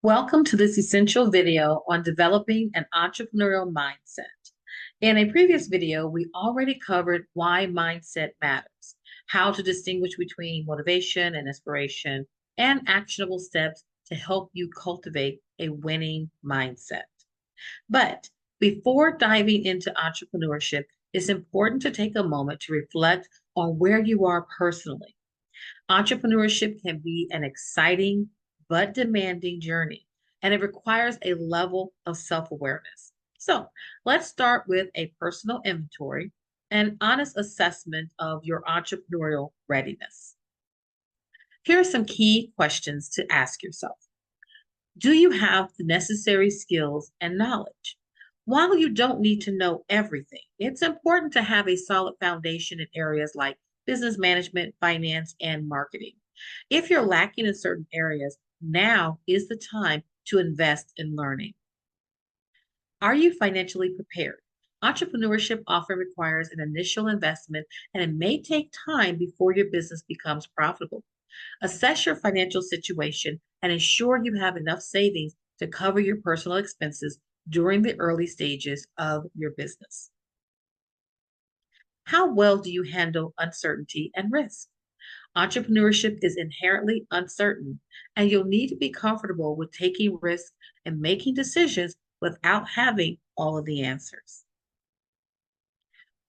Welcome to this essential video on developing an entrepreneurial mindset. In a previous video, we already covered why mindset matters, how to distinguish between motivation and inspiration, and actionable steps to help you cultivate a winning mindset. But before diving into entrepreneurship, it's important to take a moment to reflect on where you are personally. Entrepreneurship can be an exciting but demanding journey, and it requires a level of self awareness. So, let's start with a personal inventory and honest assessment of your entrepreneurial readiness. Here are some key questions to ask yourself. Do you have the necessary skills and knowledge? While you don't need to know everything, it's important to have a solid foundation in areas like business management, finance, and marketing. If you're lacking in certain areas, now is the time to invest in learning. Are you financially prepared? Entrepreneurship often requires an initial investment, and it may take time before your business becomes profitable. Assess your financial situation and ensure you have enough savings to cover your personal expenses during the early stages of your business. How well do you handle uncertainty and risk? Entrepreneurship is inherently uncertain, and you'll need to be comfortable with taking risks and making decisions without having all of the answers.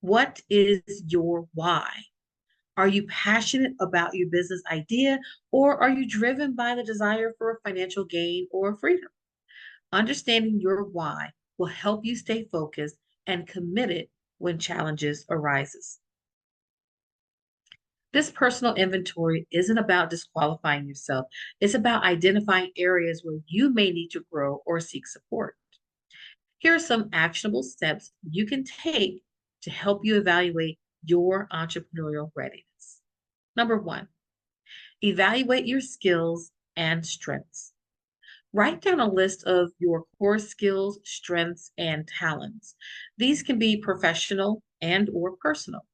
What is your why? Are you passionate about your business idea, or are you driven by the desire for financial gain or freedom? Understanding your why will help you stay focused and committed when challenges arises. This personal inventory isn't about disqualifying yourself. It's about identifying areas where you may need to grow or seek support. Here are some actionable steps you can take to help you evaluate your entrepreneurial readiness. Number one, evaluate your skills and strengths. Write down a list of your core skills, strengths, and talents. These can be professional and or personal.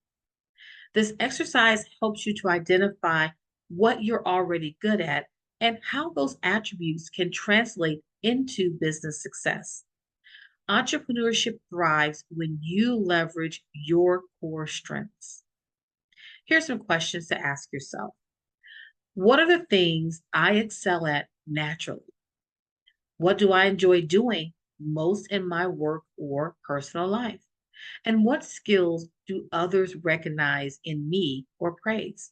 This exercise helps you to identify what you're already good at and how those attributes can translate into business success. Entrepreneurship thrives when you leverage your core strengths. Here's some questions to ask yourself. What are the things I excel at naturally? What do I enjoy doing most in my work or personal life? And what skills do others recognize in me or praise?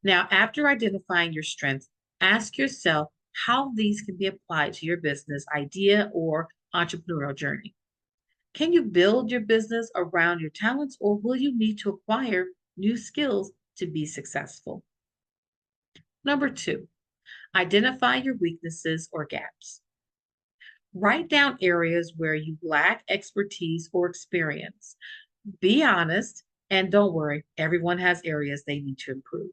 Now, after identifying your strengths, ask yourself how these can be applied to your business idea or entrepreneurial journey. Can you build your business around your talents, or will you need to acquire new skills to be successful? Number two, identify your weaknesses or gaps. Write down areas where you lack expertise or experience. Be honest, and don't worry, everyone has areas they need to improve.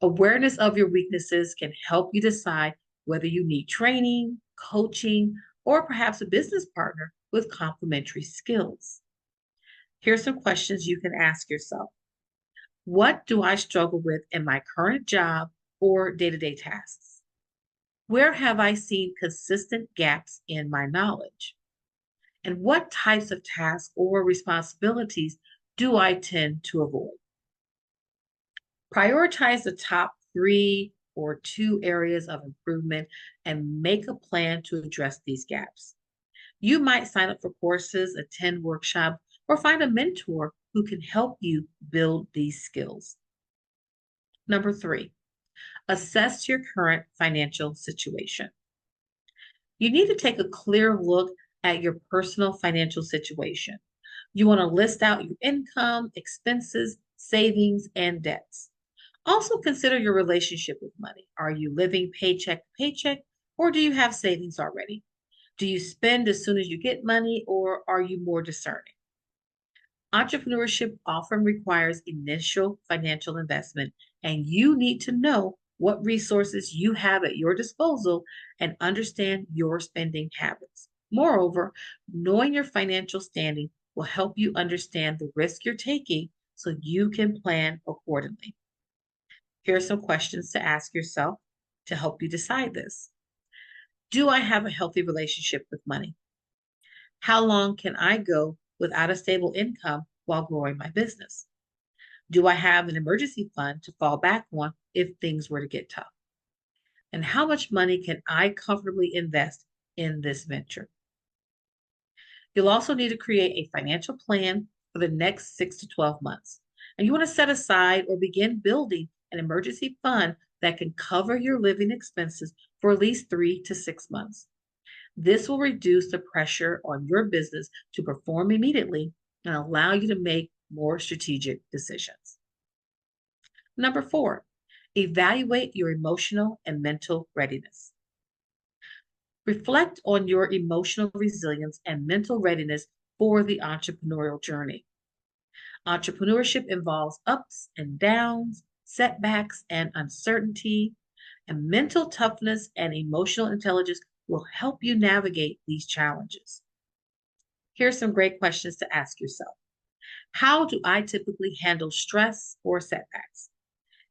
Awareness of your weaknesses can help you decide whether you need training, coaching, or perhaps a business partner with complementary skills. Here's some questions you can ask yourself. What do I struggle with in my current job or day-to-day tasks? Where have I seen consistent gaps in my knowledge? And what types of tasks or responsibilities do I tend to avoid? Prioritize the top 3 or 2 areas of improvement and make a plan to address these gaps. You might sign up for courses, attend workshops, or find a mentor who can help you build these skills. Number 3, assess your current financial situation. You need to take a clear look at your personal financial situation. You want to list out your income, expenses, savings, and debts. Also consider your relationship with money. Are you living paycheck to paycheck, or do you have savings already? Do you spend as soon as you get money, or are you more discerning? Entrepreneurship often requires initial financial investment, and you need to know what resources you have at your disposal and understand your spending habits. Moreover, knowing your financial standing will help you understand the risk you're taking so you can plan accordingly. Here are some questions to ask yourself to help you decide this. Do I have a healthy relationship with money? How long can I go without a stable income while growing my business? Do I have an emergency fund to fall back on if things were to get tough? And how much money can I comfortably invest in this venture? You'll also need to create a financial plan for the next 6 to 12 months. And you want to set aside or begin building an emergency fund that can cover your living expenses for at least 3 to 6 months. This will reduce the pressure on your business to perform immediately and allow you to make more strategic decisions. Number four, evaluate your emotional and mental readiness. Reflect on your emotional resilience and mental readiness for the entrepreneurial journey. Entrepreneurship involves ups and downs, setbacks and uncertainty, and mental toughness and emotional intelligence will help you navigate these challenges. Here's some great questions to ask yourself. How do I typically handle stress or setbacks?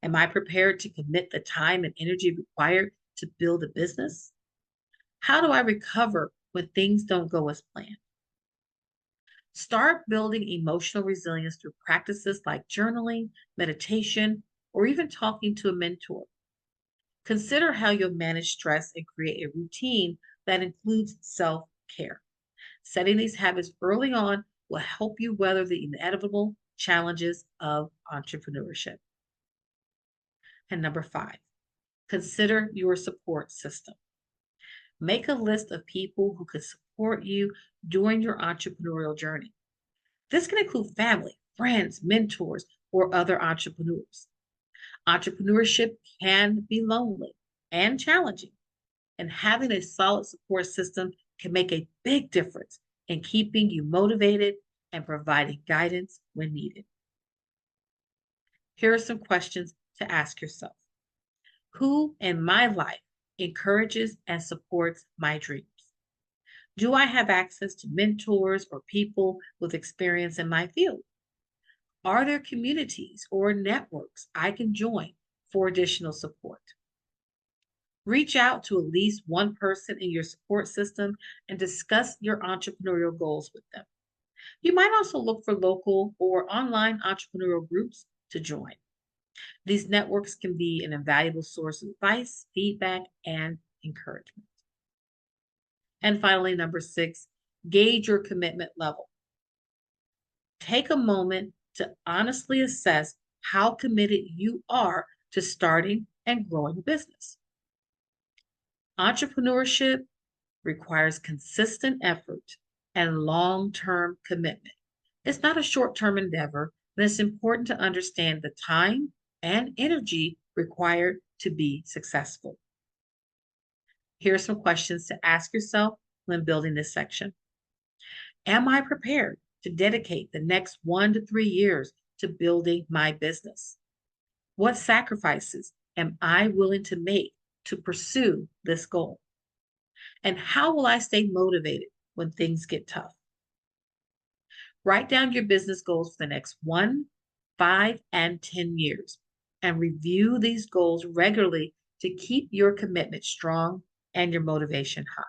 Am I prepared to commit the time and energy required to build a business? How do I recover when things don't go as planned? Start building emotional resilience through practices like journaling, meditation, or even talking to a mentor. Consider how you'll manage stress and create a routine that includes self care. Setting these habits early on will help you weather the inevitable challenges of entrepreneurship. And number five, consider your support system. Make a list of people who can support you during your entrepreneurial journey. This can include family, friends, mentors, or other entrepreneurs. Entrepreneurship can be lonely and challenging, and having a solid support system can make a big difference in keeping you motivated and providing guidance when needed. Here are some questions to ask yourself. Who in my life encourages and supports my dreams? Do I have access to mentors or people with experience in my field? Are there communities or networks I can join for additional support? Reach out to at least one person in your support system and discuss your entrepreneurial goals with them. You might also look for local or online entrepreneurial groups to join. These networks can be an invaluable source of advice, feedback, and encouragement. And finally, number six, gauge your commitment level. Take a moment to honestly assess how committed you are to starting and growing a business. Entrepreneurship requires consistent effort and long term commitment. It's not a short term endeavor, and it's important to understand the time and energy required to be successful. Here are some questions to ask yourself when building this section. Am I prepared to dedicate the next 1 to 3 years to building my business? What sacrifices am I willing to make to pursue this goal? And how will I stay motivated when things get tough? Write down your business goals for the next 1, 5, and 10 years and review these goals regularly to keep your commitment strong and your motivation high.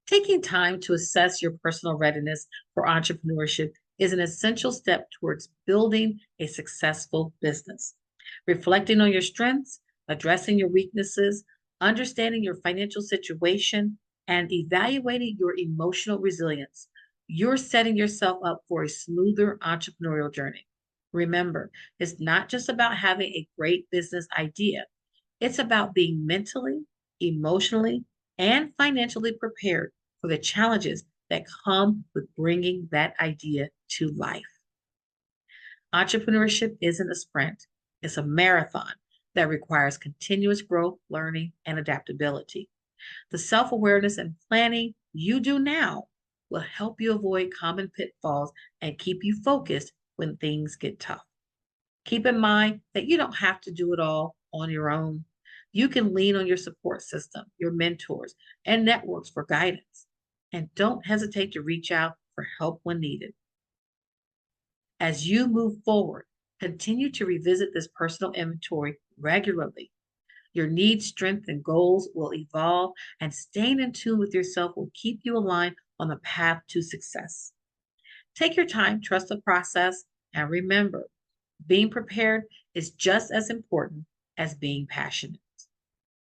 Taking time to assess your personal readiness for entrepreneurship is an essential step towards building a successful business. Reflecting on your strengths, addressing your weaknesses, understanding your financial situation, and evaluating your emotional resilience, you're setting yourself up for a smoother entrepreneurial journey. Remember, it's not just about having a great business idea, it's about being mentally, emotionally, and financially prepared for the challenges that come with bringing that idea to life. Entrepreneurship isn't a sprint, it's a marathon that requires continuous growth, learning, and adaptability. The self awareness and planning you do now will help you avoid common pitfalls and keep you focused when things get tough. Keep in mind that you don't have to do it all on your own. You can lean on your support system, your mentors, and networks for guidance. And don't hesitate to reach out for help when needed. As you move forward, continue to revisit this personal inventory regularly. Your needs, strengths, and goals will evolve, and staying in tune with yourself will keep you aligned on the path to success. Take your time, trust the process, and remember being prepared is just as important as being passionate.